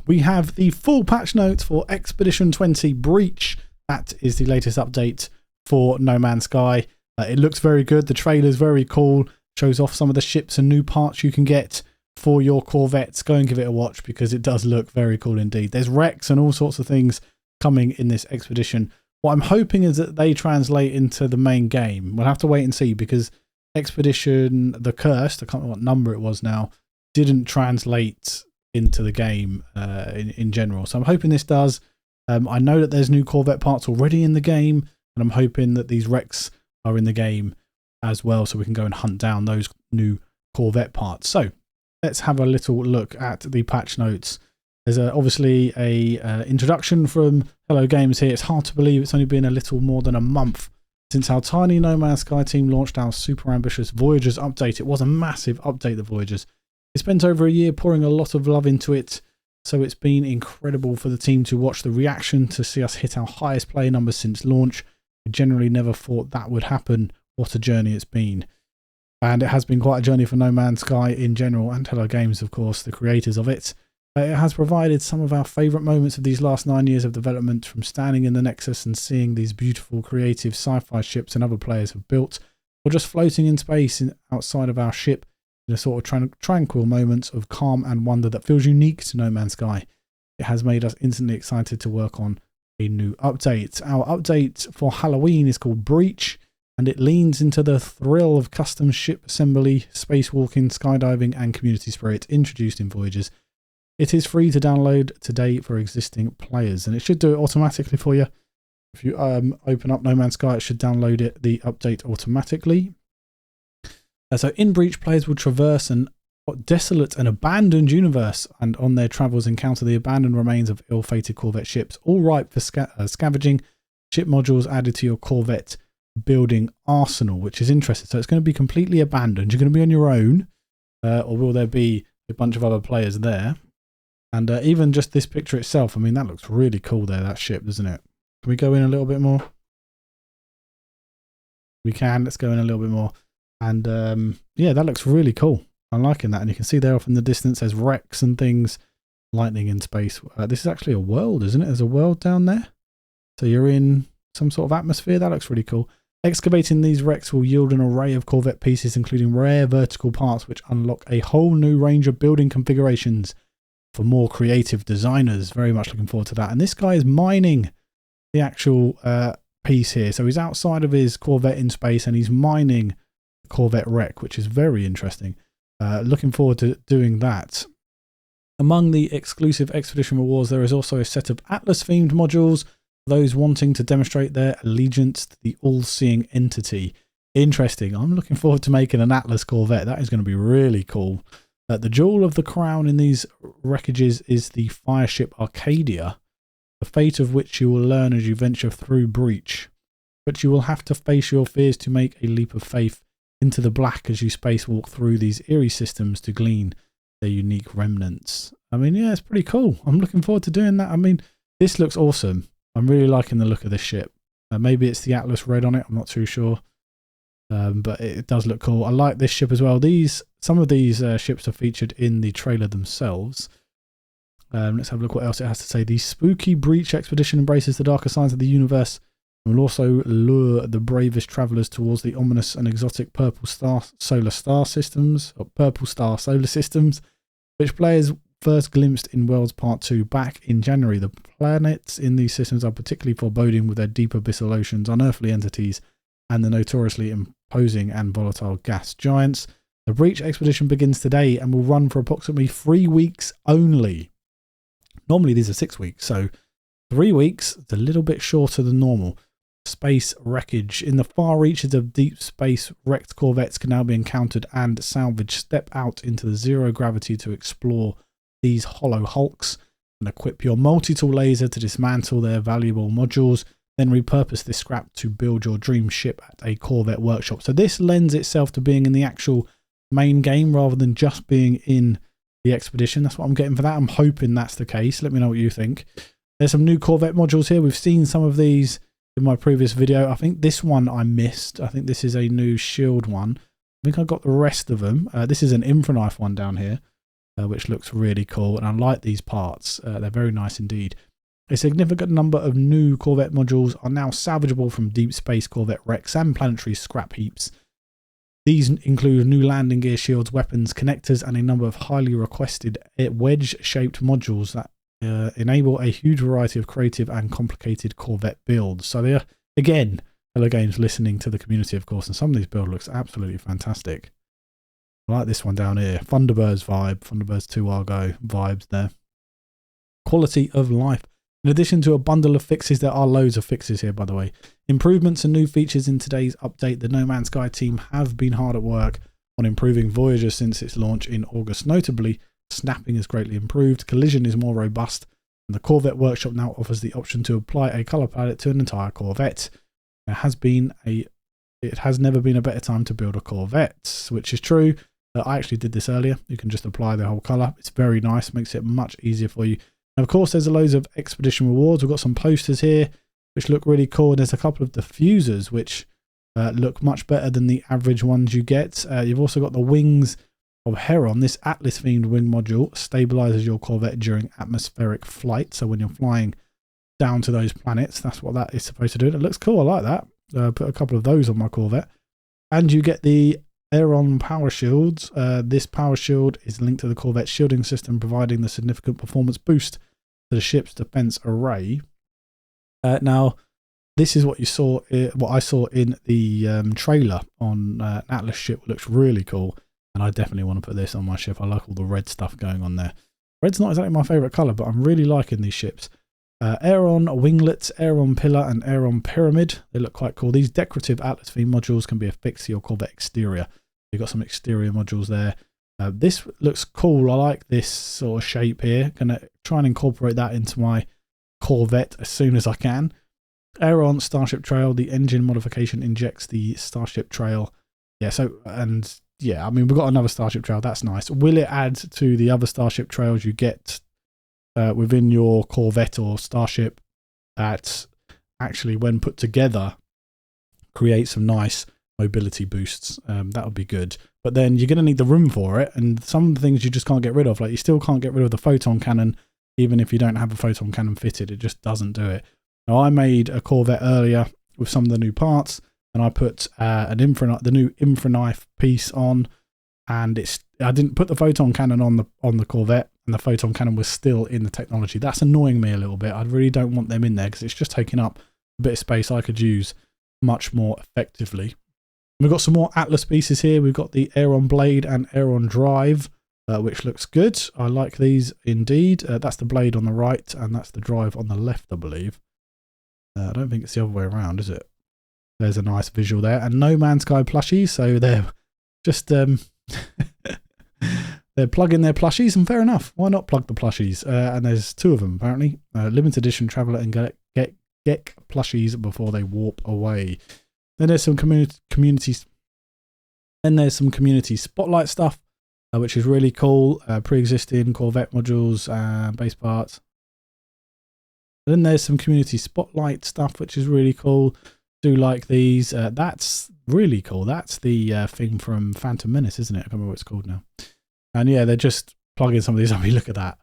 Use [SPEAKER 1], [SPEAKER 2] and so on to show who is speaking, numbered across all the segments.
[SPEAKER 1] we have the full patch notes for Expedition 20 Breach. That is the latest update for No Man's Sky. It looks very good. The trailer's very cool. Shows off some of the ships and new parts you can get for your corvettes. Go and give it a watch because it does look very cool indeed. There's wrecks and all sorts of things coming in this expedition. What I'm hoping is that they translate into the main game. We'll have to wait and see because Expedition the Cursed, I can't remember what number it was now, didn't translate into the game in general. So I'm hoping this does. I know that there's new Corvette parts already in the game, and I'm hoping that these wrecks are in the game as well, so we can go and hunt down those new Corvette parts. So let's have a little look at the patch notes. There's obviously a introduction from Hello Games here. It's hard to believe it's only been a little more than a month since our tiny No Man's Sky team launched our super ambitious Voyagers update. It was a massive update, the Voyagers. We spent over a year pouring a lot of love into it, so it's been incredible for the team to watch the reaction, to see us hit our highest player numbers since launch. We generally never thought that would happen. What a journey it's been. And it has been quite a journey for No Man's Sky in general, and Hello Games, of course, the creators of it. It has provided some of our favourite moments of these last 9 years of development, from standing in the Nexus and seeing these beautiful, creative sci-fi ships and other players have built, or just floating in space outside of our ship in a sort of tranquil moments of calm and wonder that feels unique to No Man's Sky. It has made us instantly excited to work on a new update. Our update for Halloween is called Breach, and it leans into the thrill of custom ship assembly, spacewalking, skydiving, and community spirit introduced in Voyagers. It is free to download today for existing players, and it should do it automatically for you. If you open up No Man's Sky, it should download the update automatically. So in Breach, players will traverse an desolate and abandoned universe, and on their travels encounter the abandoned remains of ill-fated Corvette ships, all ripe for scavenging. Ship modules added to your Corvette building arsenal, which is interesting. So it's going to be completely abandoned. You're going to be on your own, or will there be a bunch of other players there? And even just this picture itself, I mean, that looks really cool there, that ship, doesn't it? Can we go in a little bit more? We can. Let's go in a little bit more. And yeah, that looks really cool. I'm liking that. And you can see there off in the distance, there's wrecks and things, lightning in space. This is actually a world, isn't it? There's a world down there. So you're in some sort of atmosphere. That looks really cool. Excavating these wrecks will yield an array of Corvette pieces, including rare vertical parts, which unlock a whole new range of building configurations for more creative designers. Very much looking forward to that. And this guy is mining the actual piece here. So he's outside of his Corvette in space and he's mining the Corvette wreck, which is very interesting. Looking forward to doing that. Among the exclusive Expedition rewards, there is also a set of Atlas-themed modules for those wanting to demonstrate their allegiance to the all-seeing entity. Interesting. I'm looking forward to making an Atlas Corvette. That is going to be really cool. The jewel of the crown in these wreckages is the fireship Arcadia, the fate of which you will learn as you venture through Breach. But you will have to face your fears to make a leap of faith into the black as you spacewalk through these eerie systems to glean their unique remnants. I mean, yeah, it's pretty cool. I'm looking forward to doing that. I mean, this looks awesome. I'm really liking the look of this ship. Maybe it's the Atlas red on it. I'm not too sure. But it does look cool. I like this ship as well. Some of these ships are featured in the trailer themselves. Let's have a look what else it has to say. The spooky Breach expedition embraces the darker sides of the universe and will also lure the bravest travellers towards the ominous and exotic purple star solar systems, which players first glimpsed in Worlds Part 2 back in January. The planets in these systems are particularly foreboding with their deep abyssal oceans, unearthly entities, and the notoriously imposing and volatile gas giants. The Breach expedition begins today and will run for approximately 3 weeks only. Normally these are 6 weeks, so 3 weeks is a little bit shorter than normal. Space wreckage. In the far reaches of deep space, wrecked corvettes can now be encountered and salvaged. Step out into the zero gravity to explore these hollow hulks and equip your multi-tool laser to dismantle their valuable modules. Then repurpose this scrap to build your dream ship at a Corvette workshop. So this lends itself to being in the actual main game rather than just being in the expedition. That's what I'm getting for that. I'm hoping that's the case. Let me know what you think. There's some new Corvette modules here. We've seen some of these in my previous video. I think this one I missed. I think this is a new shield one. I think I got the rest of them. This is an Infraknife one down here. which looks really cool. And I like these parts. They're very nice indeed. A significant number of new Corvette modules are now salvageable from Deep Space Corvette wrecks and planetary scrap heaps. These include new landing gear shields, weapons, connectors, and a number of highly requested wedge-shaped modules that enable a huge variety of creative and complicated Corvette builds. So they are, again, Hello Games listening to the community, of course, and some of these builds looks absolutely fantastic. I like this one down here. Thunderbirds vibe, Thunderbirds 2 Argo vibes there. Quality of life. In addition to a bundle of fixes, there are loads of fixes here, by the way. Improvements and new features in today's update. The No Man's Sky team have been hard at work on improving Voyager since its launch in August. Notably, snapping is greatly improved, collision is more robust, and the Corvette Workshop now offers the option to apply a colour palette to an entire Corvette. It has never been a better time to build a Corvette, which is true. I actually did this earlier. You can just apply the whole colour. It's very nice, makes it much easier for you. And of course, there's loads of expedition rewards. We've got some posters here, which look really cool. And there's a couple of diffusers, which look much better than the average ones you get. You've also got the wings of Heron. This Atlas-themed wing module stabilizes your Corvette during atmospheric flight. So when you're flying down to those planets, that's what that is supposed to do. And it looks cool. I like that. Put a couple of those on my Corvette. And you get the Aeron power shields. This power shield is linked to the Corvette shielding system, providing the significant performance boost to the ship's defense array. Now, this is what you saw. What I saw in the trailer on an Atlas ship. It looks really cool, and I definitely want to put this on my ship. I like all the red stuff going on there. Red's not exactly my favourite colour, but I'm really liking these ships. Aeron winglets, Aeron pillar, and Aeron pyramid. They look quite cool. These decorative Atlas theme modules can be affixed to your Corvette exterior. You've got some exterior modules there. This looks cool. I like this sort of shape here. Gonna try and incorporate that into my Corvette as soon as I can. Aeron Starship Trail. The engine modification injects the Starship Trail. Yeah, I mean, we've got another Starship Trail. That's nice. Will it add to the other Starship Trails you get within your Corvette or Starship that actually, when put together, create some nice mobility boosts? That would be good. But then you're going to need the room for it, and some things you just can't get rid of. Like, you still can't get rid of the photon cannon, even if you don't have a photon cannon fitted. It just doesn't do it. Now, I made a Corvette earlier with some of the new parts, and I put the new infra knife piece on, and I didn't put the photon cannon on the Corvette, and the photon cannon was still in the technology. That's annoying me a little bit. I really don't want them in there because it's just taking up a bit of space I could use much more effectively. We've got some more Atlas pieces here. We've got the Aeron blade and Aeron drive, which looks good. I like these indeed. That's the blade on the right, and that's the drive on the left, I believe. I don't think it's the other way around, is it? There's a nice visual there. And No Man's Sky plushies, so they're just they're plugging their plushies, and fair enough. Why not plug the plushies? And there's two of them apparently. Limited edition Traveller and Gek plushies before they warp away. Then there's some community spotlight stuff, which is really cool. Pre-existing Corvette modules, base parts. Then there's some community spotlight stuff, which is really cool. Do like these. That's really cool. That's the thing from Phantom Menace, isn't it? I can't remember what it's called now. And yeah, they're just plugging some of these up. Look at that.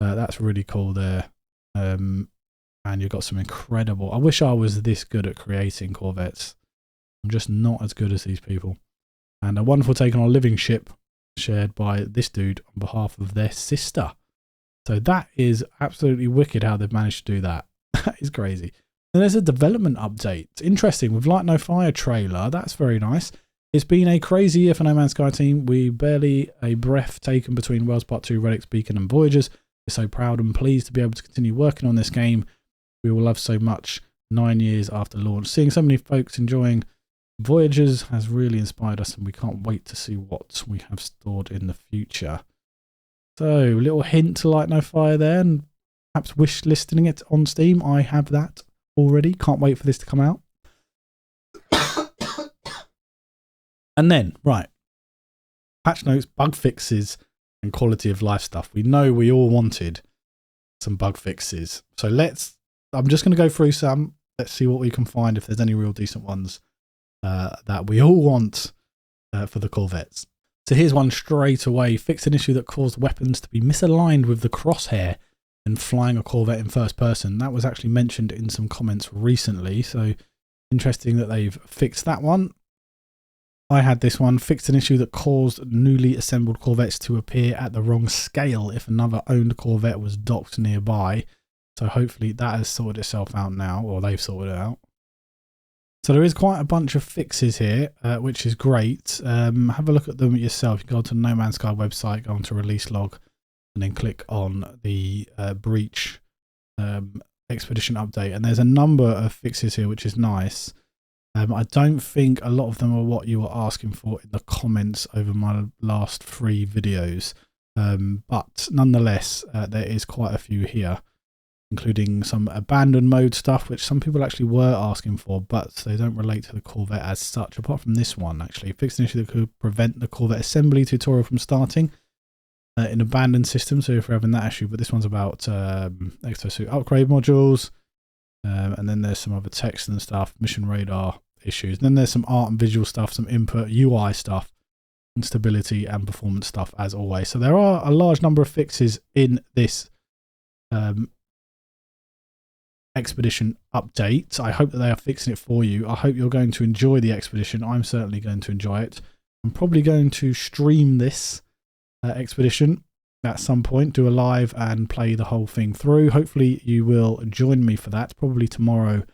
[SPEAKER 1] That's really cool there. And you've got some incredible... I wish I was this good at creating Corvettes. I'm just not as good as these people. And a wonderful take on a living ship shared by this dude on behalf of their sister. So that is absolutely wicked how they've managed to do that. That is crazy. Then there's a development update. Interesting. With Light No Fire trailer. That's very nice. It's been a crazy year for No Man's Sky team. We barely a breath taken between Worlds Part 2, Relics, Beacon and Voyagers. We're so proud and pleased to be able to continue working on this game we all love so much 9 years after launch. Seeing so many folks enjoying Voyagers has really inspired us, and we can't wait to see what we have stored in the future. So, a little hint to Light No Fire there, and perhaps wish listing it on Steam. I have that already. Can't wait for this to come out. And then, right, patch notes, bug fixes, and quality of life stuff. We know we all wanted some bug fixes. So I'm just going to go through some. Let's see what we can find, if there's any real decent ones that we all want for the Corvettes. So here's one straight away. Fixed an issue that caused weapons to be misaligned with the crosshair and flying a Corvette in first person. That was actually mentioned in some comments recently. So interesting that they've fixed that one. I had this one. Fixed an issue that caused newly assembled Corvettes to appear at the wrong scale if another owned Corvette was docked nearby. So hopefully that has sorted itself out now, or they've sorted it out. So there is quite a bunch of fixes here, which is great. Have a look at them yourself. You go to the No Man's Sky website, go onto release log, and then click on the breach expedition update. And there's a number of fixes here, which is nice. I don't think a lot of them are what you were asking for in the comments over my last 3 videos. But nonetheless, there is quite a few here, including some abandoned mode stuff, which some people actually were asking for, but they don't relate to the Corvette as such, apart from this one actually. Fixed an issue that could prevent the Corvette assembly tutorial from starting in abandoned systems, so if we're having that issue. But this one's about exosuit upgrade modules, and then there's some other text and stuff, mission radar issues, and then there's some art and visual stuff, some input UI stuff, instability and performance stuff as always. So there are a large number of fixes in this expedition update. I hope that they are fixing it for you. I hope you're going to enjoy the expedition. I'm certainly going to enjoy it. I'm probably going to stream this expedition at some point, do a live and play the whole thing through. Hopefully you will join me for that, probably tomorrow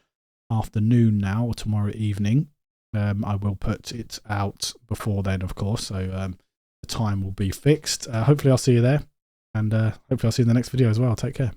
[SPEAKER 1] afternoon now, or tomorrow evening. I will put it out before then, of course, so the time will be fixed. Hopefully I'll see you there, and hopefully I'll see you in the next video as well. Take care.